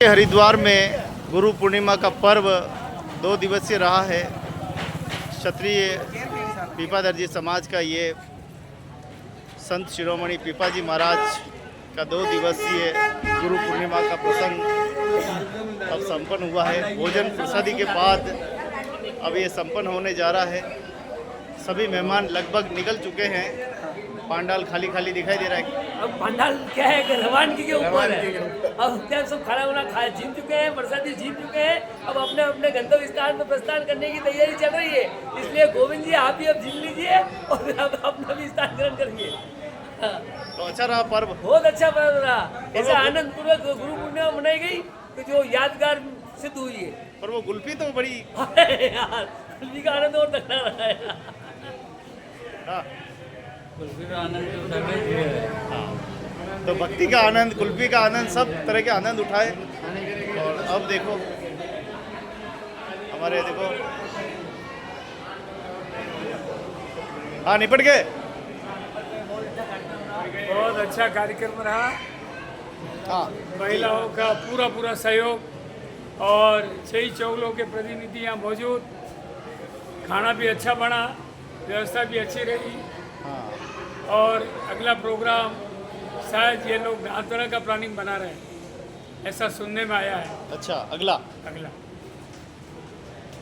हरिद्वार में गुरु पूर्णिमा का पर्व 2 दिवसीय रहा है। क्षत्रिय पीपादर्जी समाज का ये संत शिरोमणि पीपाजी महाराज का 2 दिवसीय गुरु पूर्णिमा का प्रसंग अब संपन्न हुआ है। भोजन प्रसादी के बाद अब ये संपन्न होने जा रहा है। सभी मेहमान लगभग निकल चुके हैं। पंडाल खाली खाली दिखाई दे रहा है। अब पंडाल क्या है कि रवानगी के ऊपर है। अब क्या सब खाना वाना खा जीत चुके हैं, प्रसादी जीत चुके हैं। अब अपने अपने गंतव्य स्थान में प्रस्थान करने की तैयारी चल रही है। इसलिए गोविंद जी आप भी अब जीत लीजिए और अब अपना भी स्थान ग्रहण करिए। तो अच्छा रहा पर्व, बहुत अच्छा पर्व रहा। ऐसा आनंद पूर्वक गुरु पूर्णिमा मनाई गई कि जो यादगार सिद्ध हुई है। पर वो गुल्फी तो बड़ी यार कुल्फी का आनंद और तकड़ा रहा है। हाँ। कुल्फी का आनंद तो उठाना ही है। हाँ। तो भक्ति का आनंद, कुल्फी का आनंद, सब तरह के आनंद उठाए। और अब देखो हमारे हाँ निपट गए। बहुत अच्छा कार्यक्रम रहा। हाँ महिलाओं का पूरा सहयोग और 6 चौगलों के प्रतिनिधि यहाँ मौजूद। खाना भी अच्छा बना, व्यवस्था भी अच्छी रही। हाँ और अगला प्रोग्राम शायद ये लोग नाथद्वारा का प्लानिंग बना रहे हैं, ऐसा सुनने में आया है। अच्छा अगला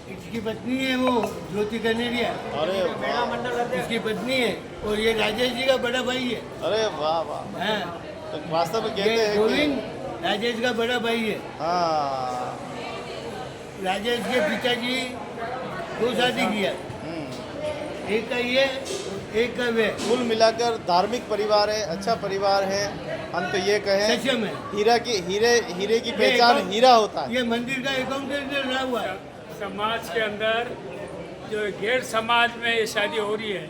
इसकी पत्नी है वो ज्योति कनेरिया। अरे वाह, इसकी पत्नी है और ये राजेश जी का बड़ा भाई है। अरे वाह वाह। हाँ, तो वास्तव में कहते ये हैं कि गोविंद राजेश का बड़ा भाई है। हाँ राजेश के पिताजी 2 शादी किया, एक का ये एक का वे। कुल मिलाकर धार्मिक परिवार है, अच्छा परिवार है। हम तो ये कहें सच में हीरे की पहचान हीरा होता है। ये मंदिर का अकाउंटेंट रहा हुआ है। समाज के अंदर जो गैर समाज में ये शादी हो रही है,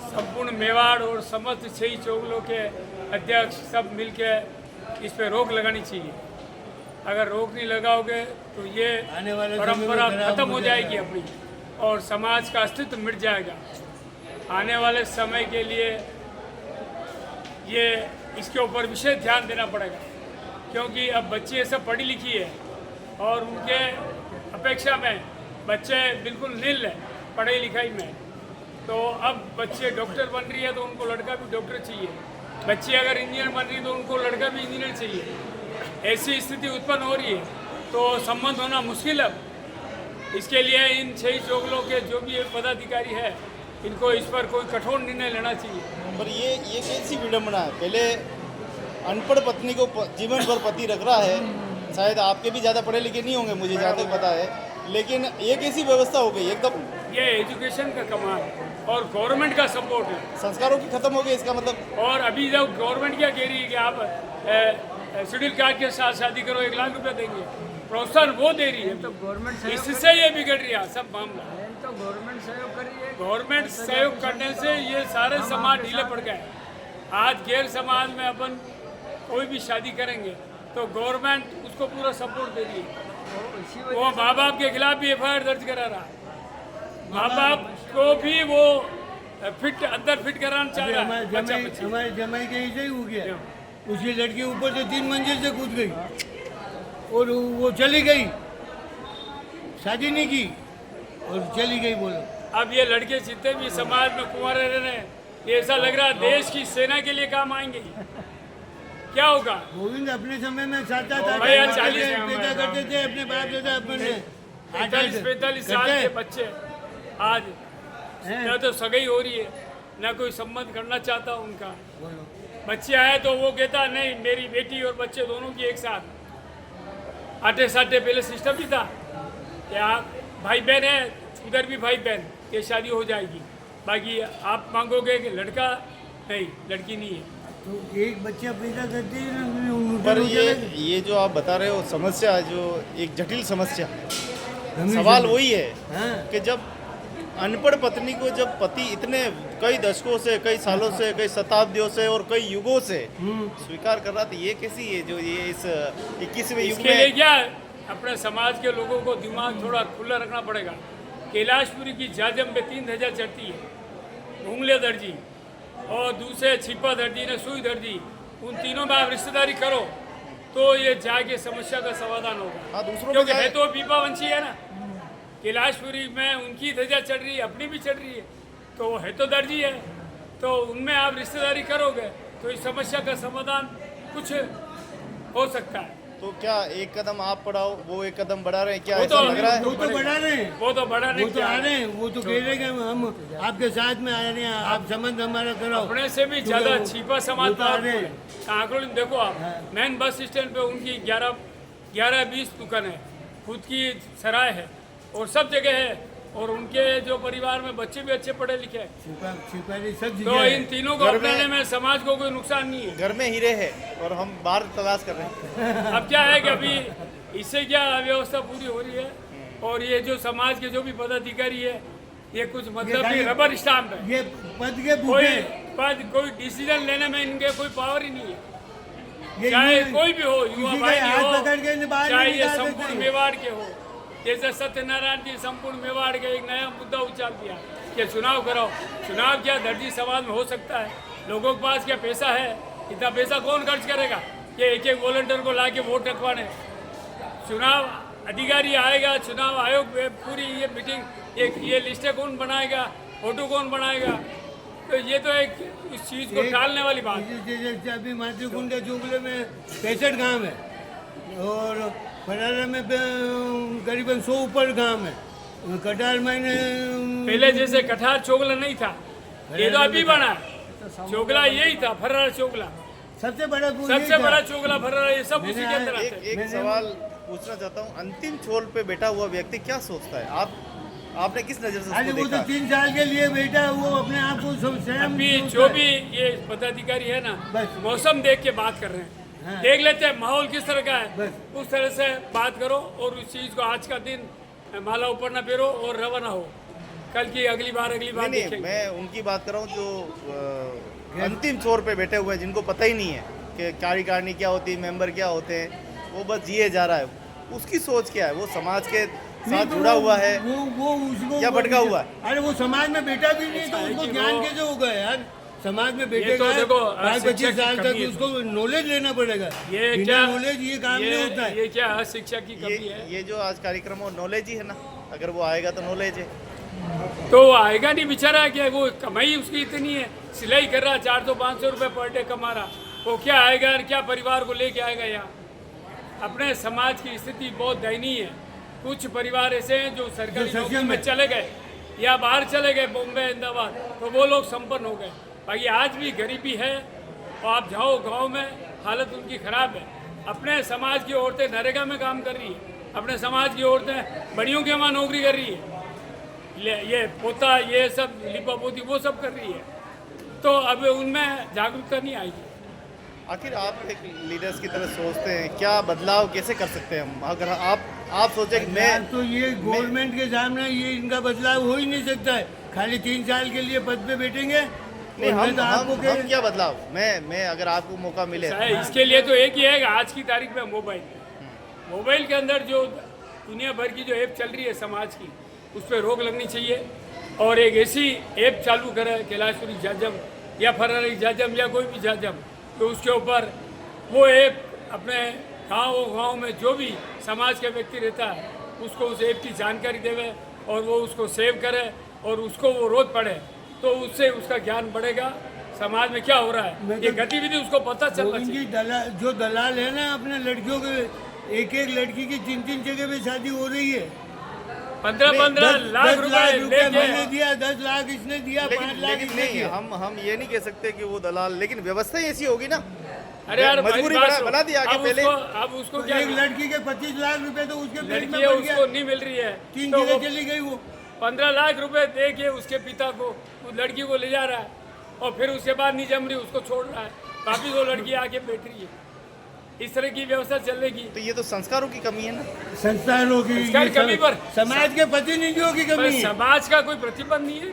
संपूर्ण मेवाड़ और समस्त 6 चौगलों के अध्यक्ष सब मिलके इस पे रोक लगानी चाहिए। अगर रोक नहीं लगाओगे तो ये आने वाले समय में परंपरा खराब खत्म हो हो जाएगी अपनी, और समाज का अस्तित्व मिट जाएगा। आने वाले समय के लिए ये इसके ऊपर विशेष ध्यान देना पड़ेगा, क्योंकि अब बच्चे सब पढ़ी लिखी है और उनके अपेक्षा में बच्चे बिल्कुल नील है पढ़ाई लिखाई में। तो अब बच्चे डॉक्टर बन रही है तो उनको लड़का भी डॉक्टर चाहिए, बच्ची अगर इंजीनियर बन रही है तो उनको लड़का भी इंजीनियर चाहिए। ऐसी स्थिति उत्पन्न हो रही है तो संबंध होना मुश्किल है। इसके लिए इन 6 चौगलों के जो भी पदाधिकारी है, इनको इस पर कोई कठोर निर्णय लेना चाहिए। पर ये कैसी विडम्बना है। पहले अनपढ़ पत्नी को जीवन भर पति रख रहा है। शायद आपके भी ज़्यादा पढ़े लिखे नहीं होंगे, मुझे जहाँ तक पता है, लेकिन ये कैसी व्यवस्था हो गई एकदम। ये एजुकेशन का कमाल और गवर्नमेंट का सपोर्ट है। संस्कारों की खत्म हो गई इसका मतलब। और अभी जब गवर्नमेंट क्या कह रही है कि आप शेड्यूल कास्ट के साथ शादी करो 1 लाख रुपया देंगे, प्रोत्साहन वो दे रही है। तो गवर्नमेंट इससे ये बिगड़ रही है सब मामला। तो गवर्नमेंट सहयोग करिए। गवर्नमेंट सहयोग करने से ये सारे समाज ढीले पड़ गए। आज गैर समाज में अपन कोई भी शादी करेंगे तो गवर्नमेंट उसको पूरा सपोर्ट दे रही है। वो माँ बाप के खिलाफ भी FIR दर्ज करा रहा है। माँ बाप को भी वो अंदर फिट कराना चाह रहा है। हमारे जमाई के ऐसे ही हो गया। उसकी लड़की ऊपर से 3 मंजिल से कूद गई और वो चली गई, शादी नहीं की और चली गई। बोलो अब ये लड़के जितने भी समाज में कुंवारे रह रहे हैं, ये ऐसा लग रहा है देश की सेना के लिए काम आएंगे। क्या होगा? गोविंद अपने समय में 7-8 भैया 40 पैदा करते थे अपने बाप दादा अपने 45 साल के बच्चे आज न तो सगाई हो रही है, न कोई संबंध करना चाहता उनका। बच्चे आए तो वो कहता नहीं मेरी बेटी और बच्चे दोनों की एक साथ। आटे साटे पहले सिस्टम भी था कि आप भाई बहन है, उधर भी भाई बहन की शादी हो जाएगी। बाकी आप मांगोगे कि लड़का नहीं लड़की नहीं है। तो एक बच्चा पैदा करते ही पर ना। ये जो आप बता रहे हो समस्या, जो एक जटिल समस्या, सवाल वही है कि जब अनपढ़ पत्नी को जब पति इतने कई दशकों से, कई सालों से, कई शताब्दियों से और कई युगों से स्वीकार कर रहा था, ये कैसी है जो ये इस 21वें युग इसके लिए में। क्या अपने समाज के लोगों को दिमाग थोड़ा खुला रखना पड़ेगा। कैलाशपुरी की जाजम पे 3 ध्वजा चढ़ती है, उंगले दर्जी और दूसरे छिपा दर्जी ने सुई दर्जी, उन तीनों में आप रिश्तेदारी करो तो ये जाके समस्या का समाधान होगा। हाँ, दूसरों में क्योंकि जाए। है तो पीपा वंशी है ना, कैलाशपुरी में उनकी ध्वजा चढ़ रही है, अपनी भी चढ़ रही है, तो वो है तो दर्जी है, तो उनमें आप रिश्तेदारी करोगे तो इस समस्या का समाधान कुछ हो सकता है। तो क्या एक कदम आप बढ़ाओ, वो एक कदम बढ़ा रहे हैं, क्या वो ऐसा तो लग रहा है? वो तो बढ़ा रहे हैं, वो तो बड़ा वो नहीं तो आ रहे हैं, वो तो कह रहे हैं कि हम आपके साथ में आ रहे हैं, आप संबंध हमारा कराओ। अपने से भी ज्यादा छिपा समाज वो तो आ रहे हैं। आंकड़ों में देखो आप, मेन बस स्टैंड पे उनकी 11-20 दुकान है, खुद की सराय है और सब जगह है, और उनके जो परिवार में बच्चे भी अच्छे पढ़े लिखे हैं, छिपाली सब तो जगह इन है। तीनों को घर में- अपनाने में समाज को कोई नुकसान नहीं है। घर में हीरे है और हम बाहर तलाश कर रहे हैं। अब क्या है कि अभी इससे क्या व्यवस्था पूरी हो रही है, और ये जो समाज के जो भी पदाधिकारी है, ये कुछ मतलब कि खाली- रबर स्टाम्प है, ये पद के कोई भूखे पद कोई डिसीजन लेने में इनके कोई पावर ही नहीं है। ये चाहे यूं- कोई भी हो, किसी युवा के भाई हाथ हो, पकड़ के इन्हें बाहर चाहे नहीं ये निकाल संपूर्ण सकते। मेवाड़ के हो, जैसे सत्यनारायण जी संपूर्ण मेवाड़ के एक नया मुद्दा उछाल दिया कि चुनाव कराओ। चुनाव क्या दर्जी समाज में हो सकता है? लोगों के पास क्या पैसा है? इतना पैसा कौन खर्च करेगा कि एक एक वॉलंटियर को ला के वोट रखवाने? चुनाव अधिकारी आएगा, चुनाव आयोग पूरी ये मीटिंग, ये लिस्टें कौन बनाएगा, फोटो कौन बनाएगा? तो ये तो एक इस चीज़ को टालने वाली बात है। जैसे अभी मातृकुंड के चोगले में 65 गांव है और फरारा में करीबन 100 ऊपर गांव है। कटार में पहले जैसे कठार चोगला नहीं था, ये तो अभी बना है। चोगला यही था, फर्रार चोगला, सबसे बड़ा सबसे बड़ा चोगला फर्रार, ये सब उसी के अंदर एक आते हैं। एक सवाल पूछना चाहता हूँ, अंतिम छोर पे बैठा हुआ व्यक्ति क्या सोचता है? आपने किस नजर से अरे उसको वो तो देखा? 3 साल के लिए बैठा, वो अपने आप को स्वयं अभी सोचता जो है। भी ये पदाधिकारी है ना, बस। मौसम देख के बात कर रहे हैं, हाँ। देख लेते हैं माहौल किस तरह का है, बस। उस तरह से बात करो और उस चीज को आज का दिन माला ऊपर ना फेरो और रवाना हो। कल की अगली बार नहीं नहीं, देखेंगे। मैं उनकी बात कर रहा हूँ जो अंतिम छोर पे बैठे हुए हैं, जिनको पता ही नहीं है कि कार्यकारिणी क्या होती है, मेंबर क्या होते हैं, वो बस जिए जा रहा है। उसकी सोच क्या है? वो समाज के नहीं साथ तो जुड़ा हुआ है वो उसको या भटका हुआ है? अरे वो समाज में बैठा भी नहीं तो ऐसा है उसको कि ज्ञान वो- कैसे होगा यार? समाज में ये बैठेगा तो देखो, 22-25 शिक्षा की साल तक कमी है। उसको नॉलेज लेना पड़ेगा। ये बिना क्या नॉलेज ये काम नहीं होता है। ये क्या शिक्षा की कमी है? ये जो आज कार्यक्रम हो, नॉलेज ही है ना। अगर वो आएगा तो नॉलेज है। तो वो आएगा नहीं बेचारा, क्या वो कमाई उसकी इतनी है, सिलाई कर रहा 400-500 रुपये पर डे कमा रहा, वो क्या आएगा और क्या परिवार को लेके आएगा यहाँ? अपने समाज की स्थिति बहुत दयनीय है। कुछ परिवार ऐसे हैं जो सरकारी जो नौकरी सक्षम में है। चले गए या बाहर चले गए, बॉम्बे अहमदाबाद, तो वो लोग संपन्न हो गए। बाकी आज भी गरीबी है, और आप जाओ गांव में हालत उनकी खराब है। अपने समाज की औरतें नरेगा में काम कर रही है, अपने समाज की औरतें बड़ियों के वहाँ नौकरी कर रही है, ये पोता ये सब लिपा पोती वो सब कर रही है, तो अब उनमें जागरूकता नहीं आएगी। आखिर आप एक लीडर्स की तरह सोचते हैं, क्या बदलाव कैसे कर सकते हैं हम? अगर आप सोचे कि मैं तो ये गवर्नमेंट के सामने ये इनका बदलाव हो ही नहीं सकता है। खाली 3 साल के लिए पद पे बैठेंगे। नहीं, और मैं तो आपको हम क्या बदलाव, मैं अगर आपको मौका मिले है, इसके लिए तो एक ही है कि आज की तारीख में मोबाइल के अंदर जो दुनिया भर की जो ऐप चल रही है समाज की, उस पर रोक लगनी चाहिए और एक ऐसी ऐप चालू करे कैलाशपुरी जाजम या फरारी जाजम या कोई भी जाजम, तो उसके ऊपर वो ऐप अपने गाँव में जो भी समाज के व्यक्ति रहता है उसको उस ऐप की जानकारी देवे और वो उसको सेव करे और उसको वो रोज पढ़े, तो उससे उसका ज्ञान बढ़ेगा समाज में क्या हो रहा है, ये गतिविधि उसको पता चलना गोविंद जी चाहिए। जो दलाल है ना, अपने लड़कियों के एक लड़की की 3 जगह पे शादी हो रही है। 15 लाख 10 रुपए रुपए मैंने लेके दिया, 10 लाख इसने दिया, 5 लाख लेकिन इसने नहीं, दिया। हम ये नहीं कह सकते कि वो दलाल, लेकिन व्यवस्था ही ऐसी होगी ना। अरे यार मजबूरी मेरी बात बना दिया सुनो, कि पहले अब उसको तो क्या एक लड़की के 25 लाख रुपए तो उसके पेट में लड़की है पड़ गया। उसको नहीं मिल रही है, 3 तो जगह वो चली गई वो। 15 लाख रुपए दे के उसके पिता को उस लड़की को ले जा रहा है और फिर उसके बाद नहीं जम रही उसको छोड़ रहा है, वापिस वो लड़की आके बैठ रही है। इस तरह की व्यवस्था चलेगी तो ये तो संस्कारों की कमी है ना। संस्थानों की संस्कार ये कमी पर समाज के प्रतिनिधियों की पर कमी है। समाज का कोई प्रतिबंध नहीं है,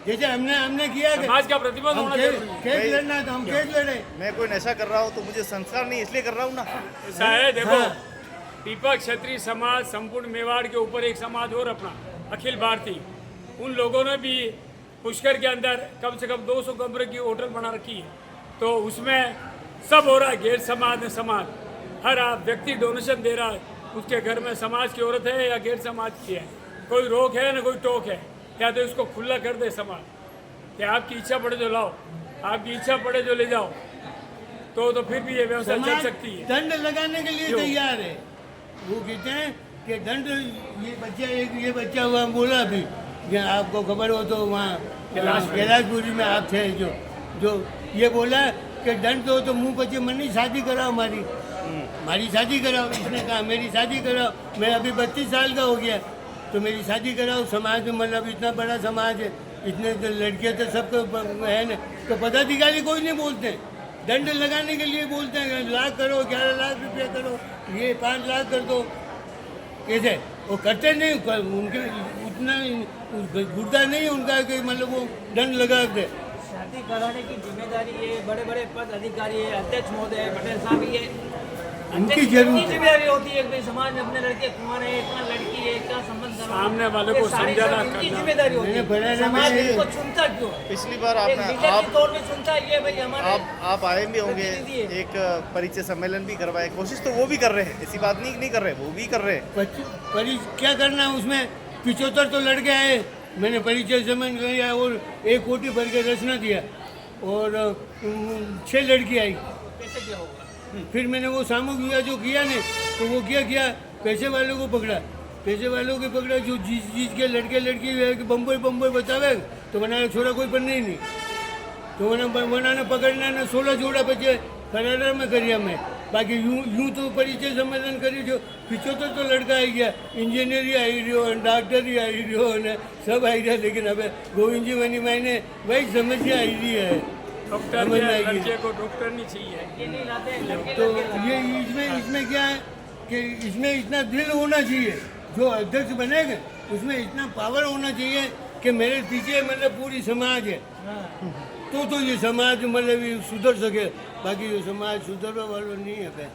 जैसे हमने किया कि समाज का प्रतिबंध हम होना केस जरूरी है। केस लड़ना तो हम केस लड़े। मैं कोई नशा कर रहा हूँ तो मुझे संस्कार नहीं इसलिए कर रहा हूँ ना। ऐसा है देखो, हाँ। पीपा क्षत्रिय समाज संपूर्ण मेवाड़ के ऊपर एक समाज और अपना अखिल भारतीय, उन लोगों ने भी पुष्कर के अंदर कम से कम 200 कमरे की होटल बना रखी है, तो उसमें सब हो रहा है, गैर समाज समाज हर आप व्यक्ति डोनेशन दे रहा है, उसके घर में समाज की औरत है या गैर समाज की है, कोई रोक है ना कोई टोक है, या तो इसको खुला कर दे समाज कि आपकी इच्छा पड़े जो लाओ, आपकी इच्छा पड़े जो ले जाओ, तो फिर भी ये व्यवस्था चल समाज सकती है। दंड लगाने के लिए तैयार है। वो कहते हैं कि दंड, ये बच्चा हुआ बोला अभी, कि आपको खबर हो तो वहाँ कैलाशपुरी में आप थे जो ये बोला कि दंड दो तो मुंह बच्चे मनी शादी कराओ हमारी शादी कराओ। इसने कहा मेरी शादी कराओ, मैं अभी 32 साल का हो गया तो मेरी शादी कराओ। समाज में मतलब इतना बड़ा समाज है, इतने तो लड़कियाँ तो सबको है न, तो पदाधिकारी कोई नहीं बोलते, दंड लगाने के लिए बोलते हैं लाख करो, 11 लाख रुपया करो, ये 5 लाख कर दो, कैसे वो करते नहीं, उनके उतना गुर्दा नहीं उनका कि मतलब वो दंड लगा दे। शादी कराने की जिम्मेदारी ये बड़े बड़े पद अधिकारी है, अध्यक्ष महोदय पटेल साहब, ये उनकी जरूरत है। जिम्मेदारी होती है कि समाज में अपने लड़के कुंवर है, इतना लड़की है, क्या संबंध सामने वाले को समझाना उनकी करना। जिम्मेदारी होती है। समाज इनको चुनता क्यों? पिछली बार एक लीडर के आप तौर पे चुनता है, ये भाई हमारे आप आए भी होंगे, प्रतिनिधि है। एक परिचय सम्मेलन भी करवाए, कोशिश तो वो भी कर रहे हैं, ऐसी बात नहीं कर रहे, वो भी कर रहे हैं। क्या करना है उसमें, 75 तो लड़के आए, मैंने परिचय सम्मेलन किया और 1 कोटी भर के रचना दिया और 6 लड़की आई। कैसे क्या होगा? फिर मैंने वो सामूहिक जो किया ने, तो वो किया पैसे वालों को पकड़ा, जो जीत के लड़के लड़की बम्बई बतावे तो बनाना छोड़ा कोई पढ़ने ही नहीं, तो बनाना पकड़ना ने 16 जोड़ा बचे करारा में करिया में। बाकी यूं तो परिचय सम्मेलन करी जो 75 तो लड़का आई गया, इंजीनियर ही आई रही हो, डॉक्टर ही आई रही हो ने, सब आई रहा, लेकिन अब गोविंद जी मनी मैंने वही समस्या आई रही है। डॉक्टर लड़के को डॉक्टर नहीं चाहिए, ये नहीं लाते हैं लड़के तो ये इसमें क्या है कि इसमें इतना दिल होना चाहिए, जो अध्यक्ष बनेगा उसमें इतना पावर होना चाहिए कि मेरे पीछे मतलब पूरी समाज है, तो ये समाज मतलब ये सुधर सके। बाकी ये समाज सुधरने वाला नहीं है,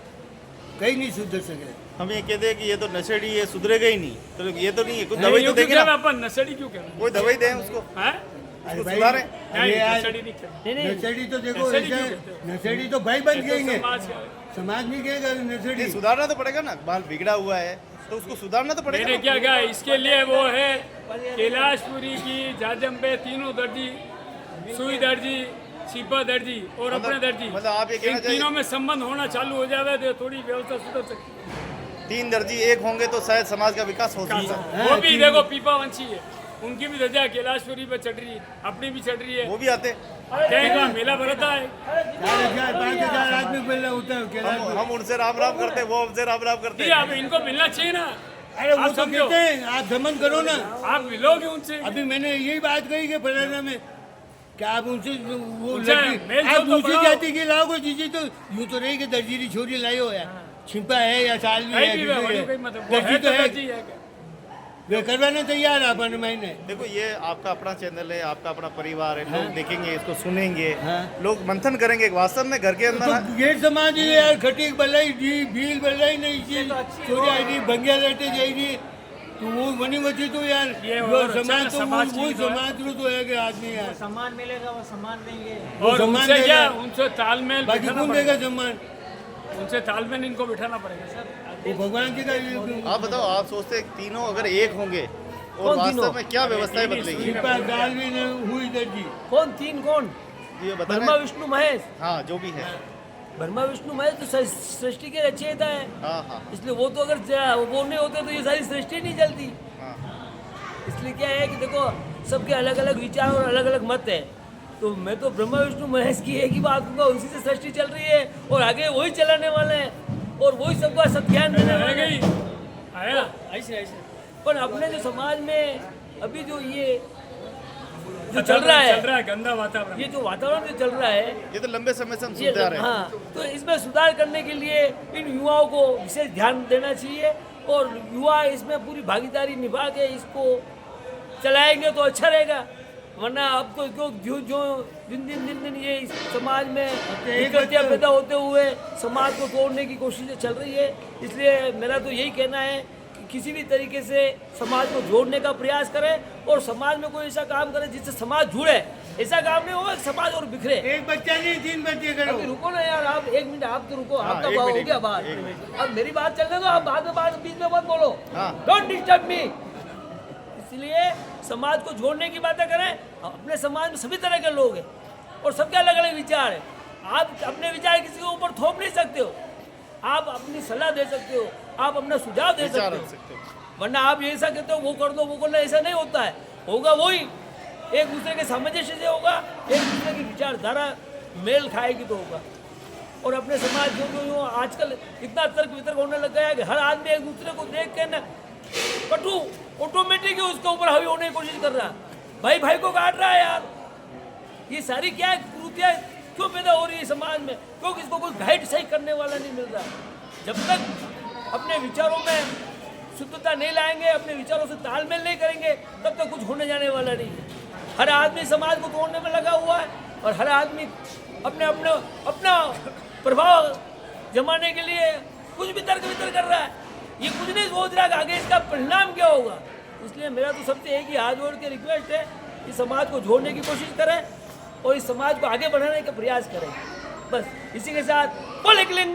कहीं नहीं सुधर सके। हम ये कहते हैं कि ये तो नशेड़ी है, सुधरेगा ही नहीं, तो ये तो नहीं है, कुछ दवाई तो क्यों देंगे क्या ना, अपन नशेड़ी क्यों करें? कोई दवाई दें उसको, हैं? उसको सुधारें। नहीं, यार, नशेड़ी नहीं करें। नशेड़ी तो देखो नशेड़ी ऐसा क्यों है, कहते हो? नशेड़ी तो भाई बन गएंगे, समाज का समाज नहीं कहेगा नशेड़ी। नहीं, सुधारना तो पड़ेगा ना, बाल बिगड़ा हुआ है तो उसको सुधारना तो पड़ेगा मैंने ना। क्या कहा, इसके लिए वो है कैलाशपुरी की जाजम पे तीनों दर्जी, सुई दर्जी, सीपा दर्जी और अपने दर्जी, मतलब आप ये कहना इन तीनों में संबंध होना चालू हो जाए तो थोड़ी व्यवस्था सुधर सकती है। 3 दर्जी एक होंगे तो शायद समाज का विकास हो सकता है। वो भी देखो पीपा वंशी है, उनकी भी धजा कैलाशपुरी पे चढ़ रही है, अपनी भी चढ़ रही है, वो भी आते, कहेगा मेला भरता है। 4,000-5,000 आदमी पहले होता है कैलाश में। हम उनसे राम राम करते हैं, वो हमसे राम राम करते जी, हैं। अब इनको मिलना चाहिए ना, अरे वो आप तो समझो, कहते हैं आप दमन करो ना। आप मिलोगे उनसे। अभी मैंने यही बात कही कि फलाना में क्या आप उनसे वो उनसे लड़की मेल आप जोल तो दूसरी बढ़ाओ। जाति की लाओगे, जीजी तो यूं तो रही कि दर्जी छोरी लायो है, छिपा है या साल भी है, कहीं भी दूसरी वही है। कोई मतलब वो दर्जी है तो तो है, दर्जी है क्या? वे करवाने तैयार है अपन महीने। देखो ये आपका अपना चैनल है, आपका अपना परिवार है, हाँ। लोग देखेंगे इसको, सुनेंगे, हाँ। लोग मंथन करेंगे वास्तव में घर के अंदर। तो ये समाज ही यार खटीक बलाई दी भील बलाई नहीं चीज चोरी आई थी बंगिया लेटे जाएगी, तो वो बनी बची तो यार ये जो और समाज अच्छा तो समाज वो की तो है। समाज रो तो है कि आदमी यार सम्मान मिलेगा, वो सम्मान देंगे। और सम्मान उनसे देगा। क्या, उनसे तालमेल बाकी बिठाना कौन देगा पड़ेगा, सम्मान, उनसे तालमेल इनको बिठाना पड़ेगा सर। वो भगवान जी का ये- आप बताओ, आप सोचते हैं तीनों अगर एक होंगे और कौन वास्तव तीनों? में क्या व्यवस्थाएं बदलेगी? कृपा दाल भी न हुई दर्जी। कौन 3 कौन? ये बता ब्रह्मा रहे हैं? विष्णु महेश। हाँ, जो भी है। ब्रह्मा विष्णु महेश तो सृष्टि के रचयिता है, हाँ हाँ इसलिए वो तो अगर वो नहीं होते तो ये सारी सृष्टि नहीं चलती। हाँ। इसलिए क्या है कि देखो सबके अलग अलग विचार और अलग अलग मत है, तो मैं तो ब्रह्मा विष्णु महेश की एक ही बात कहूँगा, उसी से सृष्टि चल रही है और आगे वही चलाने वाले हैं और वही सबका सब ज्ञान देने वाले गई हैं। आया ऐसे ऐसे पर अपने जो समाज में अभी जो ये जो चल रहा है, गंदा वातावरण, ये जो वातावरण जो चल रहा है, ये तो लंबे समय से हम ये सुनते आ रहे हैं। हाँ, तो इसमें सुधार करने के लिए इन युवाओं को विशेष ध्यान देना चाहिए और युवा इसमें पूरी भागीदारी निभा के इसको चलाएंगे तो अच्छा रहेगा, वरना अब तो जो जो दिन दिन ये इस समाज में विकृतियाँ पैदा होते हुए समाज को तोड़ने की कोशिशें चल रही है। इसलिए मेरा तो यही कहना है किसी भी तरीके से समाज को जोड़ने का प्रयास करें और समाज में कोई ऐसा काम करें जिससे समाज जुड़े। ऐसा काम नहीं होगा समाज और बिखरे। एक बच्चा नहीं 3 बच्चे करो। अभी रुको ना यार, आप 1 मिनट आप तो रुको, आपका एक भाव हो मिनट, गया बात। एक मिनट। अब मेरी बात चलने दो, आप बाद बीच में मत बोलो। हाँ। Don't disturb me. इसलिए समाज को जोड़ने की बातें करें। अपने समाज में सभी तरह के लोग हैं और सबके अलग अलग विचार है। आप अपने विचार किसी के ऊपर थोप नहीं सकते हो। आप अपनी सलाह दे सकते हो, आप अपना सुझाव दे विचार सकते रख हो, सकते हो। वरना आप ऐसा कहते हो वो कर दो वो करना, ऐसा नहीं होता है। होगा वही एक दूसरे के सामंजस्य से होगा, एक दूसरे की विचारधारा मेल खाएगी तो होगा। और अपने समाज जो आजकल इतना तर्क वितर्क होने लग गया है कि हर आदमी एक दूसरे को देख के ना कटु ऑटोमेटिक उसके ऊपर हावी होने की कोशिश कर रहा है। भाई भाई को काट रहा है यार। ये सारी क्या कृतियाँ क्यों पैदा हो रही है समाज में? क्योंकि इसको कोई गाइड सही करने वाला नहीं मिल रहा। जब तक अपने विचारों में शुद्धता नहीं लाएंगे, अपने विचारों से तालमेल नहीं करेंगे, तब तक कुछ होने जाने वाला नहीं है। हर आदमी समाज को तोड़ने में लगा हुआ है और हर आदमी अपना प्रभाव जमाने के लिए कुछ भी तर्क वितर्क कर रहा है। ये कुछ नहीं सोच रहा कि आगे इसका परिणाम क्या होगा। इसलिए मेरा तो सबसे एक ही हाथ जोड़ के रिक्वेस्ट है कि समाज को जोड़ने की कोशिश करें और इस समाज को आगे बढ़ाने का प्रयास करें। बस इसी के साथ बोल एकलिंग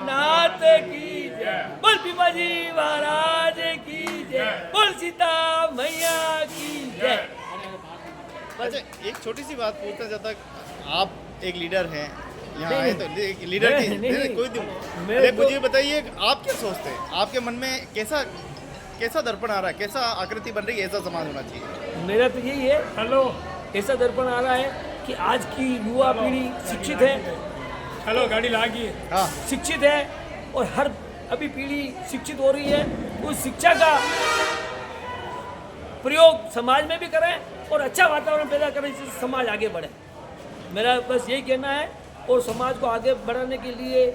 नाथ की जय, बोल पिपाजी महाराज की जय, बोल सीता मैया की जय। अच्छा, एक छोटी सी बात पूछना चाहता, आप एक लीडर हैं यहाँ नहीं, आए तो एक लीडर की नहीं, कोई मैं अरे तो- मुझे बताइए आप क्या सोचते हैं? आपके मन में कैसा दर्पण आ रहा है, कैसा आकृति बन रही है, ऐसा समाज होना चाहिए? मेरा तो यही है, हेलो ऐसा दर्पण आ रहा है कि आज की युवा पीढ़ी शिक्षित है, हेलो गाड़ी लागी हाँ, शिक्षित है और हर अभी पीढ़ी शिक्षित हो रही है। उस शिक्षा का प्रयोग समाज में भी करें और अच्छा वातावरण पैदा करें जिससे समाज आगे बढ़े। मेरा बस यही कहना है। और समाज को आगे बढ़ाने के लिए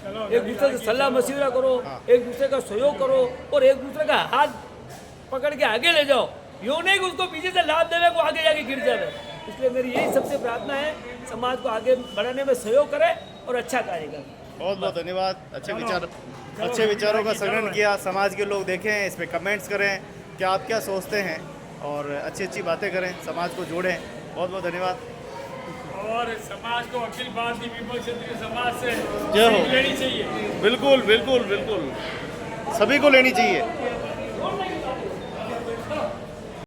चलो एक दूसरे से सलाह मशविरा करो, एक दूसरे का सहयोग करो और एक दूसरे का हाथ पकड़ के आगे ले जाओ। यूँ नहीं कि उसको पीछे से लाभ देवे को आगे जाके गिर जाए। इसलिए मेरी यही सबसे प्रार्थना है, समाज को आगे बढ़ाने में सहयोग करें और अच्छा कार्य करें। बहुत बहुत धन्यवाद। अच्छे विचारों का संग्रहण किया। समाज के लोग देखें, इस पर कमेंट्स करें कि आप क्या सोचते हैं और अच्छी बातें करें, समाज को जोड़ें। बहुत बहुत धन्यवाद। और समाज को अखिल भारतीय पीपल क्षेत्रीय समाज से जय हो। सीख लेनी चाहिए। बिल्कुल बिल्कुल बिल्कुल, सभी को लेनी चाहिए।